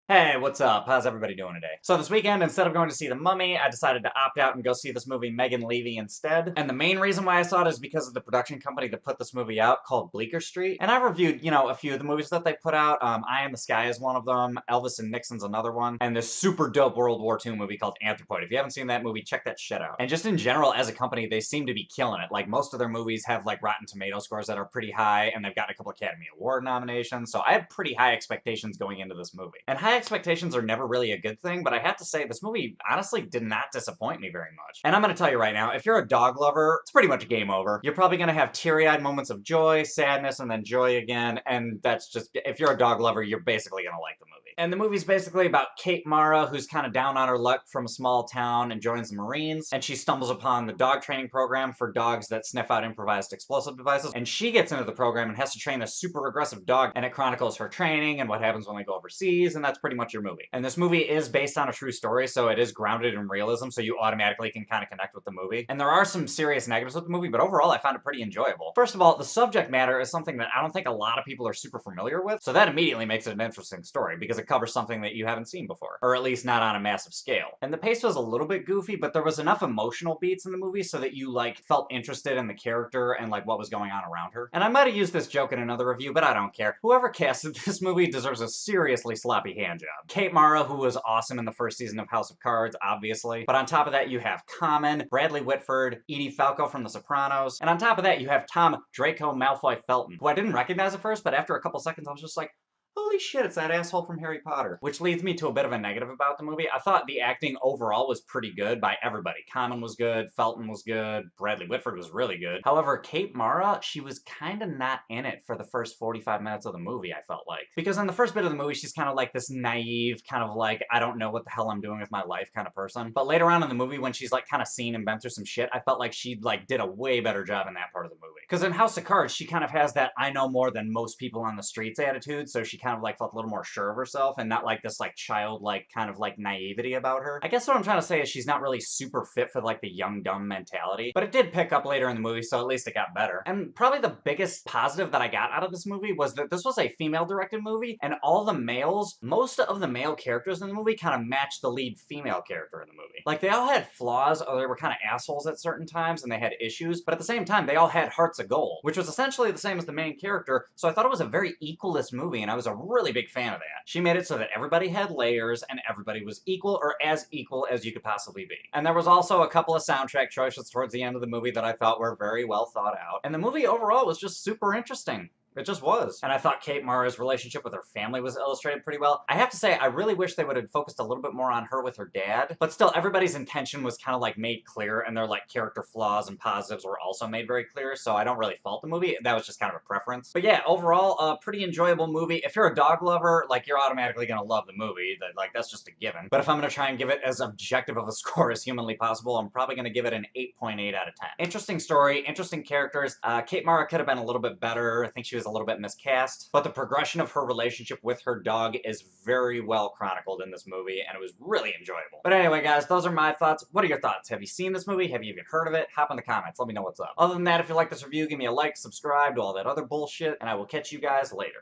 Hey, what's up? How's everybody doing today? So this weekend, instead of going to see The Mummy, I decided to opt out and go see this movie Megan Leavey instead. And the main reason why I saw it is because of the production company that put this movie out called Bleecker Street. And I reviewed, a few of the movies that they put out. Eye in the Sky is one of them. Elvis and Nixon's another one. And this super dope World War II movie called Anthropoid. If you haven't seen that movie, check that shit out. And just in general, as a company, they seem to be killing it. Like most of their movies have like Rotten Tomato scores that are pretty high, and they've gotten a couple Academy Award nominations. So I have pretty high expectations going into this movie. And high expectations are never really a good thing, but I have to say this movie honestly did not disappoint me very much. And I'm gonna tell you right now, if you're a dog lover, it's pretty much game over. You're probably gonna have teary-eyed moments of joy, sadness, and then joy again, and that's just, if you're a dog lover, you're basically gonna like the movie. And the movie's basically about Kate Mara, who's kind of down on her luck from a small town and joins the Marines, and she stumbles upon the dog training program for dogs that sniff out improvised explosive devices, and she gets into the program and has to train this super aggressive dog, and it chronicles her training and what happens when they go overseas, and that's pretty much your movie. And this movie is based on a true story, so it is grounded in realism, so you automatically can kind of connect with the movie. And there are some serious negatives with the movie, but overall I found it pretty enjoyable. First of all, the subject matter is something that I don't think a lot of people are super familiar with, so that immediately makes it an interesting story, because it covers something that you haven't seen before, or at least not on a massive scale. And the pace was a little bit goofy, but there was enough emotional beats in the movie so that you, like, felt interested in the character and, like, what was going on around her. And I might have used this joke in another review, but I don't care. Whoever casted this movie deserves a seriously sloppy handjob. Kate Mara, who was awesome in the first season of House of Cards, obviously. But on top of that, you have Common, Bradley Whitford, Edie Falco from The Sopranos, and on top of that, you have Tom Draco Malfoy Felton, who I didn't recognize at first, but after a couple seconds, I was just like, holy shit, it's that asshole from Harry Potter. Which leads me to a bit of a negative about the movie. I thought the acting overall was pretty good by everybody. Common was good, Felton was good, Bradley Whitford was really good. However, Kate Mara, she was kind of not in it for the first 45 minutes of the movie, I felt like. Because in the first bit of the movie, she's kind of like this naive, kind of like, I don't know what the hell I'm doing with my life kind of person. But later on in the movie, when she's like kind of seen and been through some shit, I felt like she like did a way better job in that part of the movie. Because in House of Cards, she kind of has that I know more than most people on the streets attitude, so she kind of like felt a little more sure of herself and not like this like childlike kind of like naivety about her. I guess what I'm trying to say is she's not really super fit for like the young dumb mentality, but it did pick up later in the movie, so at least it got better. And probably the biggest positive that I got out of this movie was that this was a female directed movie, and all the males, most of the male characters in the movie kind of matched the lead female character in the movie. Like they all had flaws, or they were kind of assholes at certain times and they had issues, but at the same time they all had hearts of gold, which was essentially the same as the main character, so I thought it was a very equalist movie, and I was a really big fan of that. She made it so that everybody had layers and everybody was equal, or as equal as you could possibly be. And there was also a couple of soundtrack choices towards the end of the movie that I thought were very well thought out. And the movie overall was just super interesting. It just was. And I thought Kate Mara's relationship with her family was illustrated pretty well. I have to say, I really wish they would have focused a little bit more on her with her dad, but still, everybody's intention was kind of like made clear, and their like character flaws and positives were also made very clear, so I don't really fault the movie. That was just kind of a preference. But yeah, overall, a pretty enjoyable movie. If you're a dog lover, like, you're automatically gonna love the movie. Like, that's just a given. But if I'm gonna try and give it as objective of a score as humanly possible, I'm probably gonna give it an 8.8 out of 10. Interesting story, interesting characters. Kate Mara could have been a little bit better. I think she was a little bit miscast, but the progression of her relationship with her dog is very well chronicled in this movie, and it was really enjoyable. But anyway, guys, those are my thoughts. What are your thoughts? Have you seen this movie? Have you even heard of it? Hop in the comments. Let me know what's up. Other than that, if you like this review, give me a like, subscribe, do all that other bullshit, and I will catch you guys later.